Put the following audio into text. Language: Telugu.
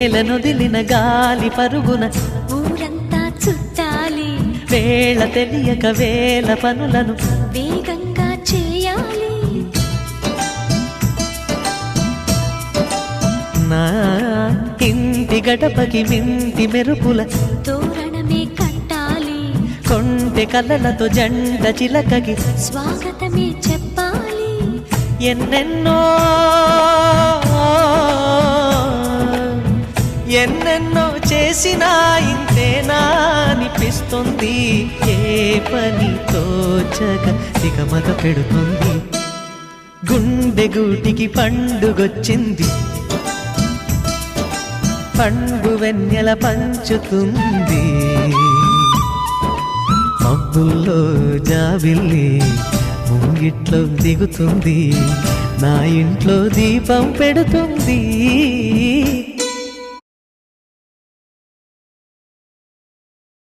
నొదిలిన గాలి పరుగున ఊరంతా చుట్టాలి, వేళ తెలియక వేల పనులను వేగంగా చేయాలి. నా ఇంటి గడపకి మింటి మెరుపుల తోరణమే కట్టాలి, కొంటె కలలతో జంట చిలకకి స్వాగతమే చెప్పాలి. ఎన్నెన్నో ఎన్నెన్నో చేసినా ఇంతేనా అనిపిస్తుంది. ఏ పని తోచక దిగమగ పెడుతుంది. గుండె గూటికి పండుగొచ్చింది, పండు వెన్నెల పంచుతుంది. మబ్బుల్లో జాబిల్లి ముంగిట్లో దిగుతుంది, నా ఇంట్లో దీపం పెడుతుంది.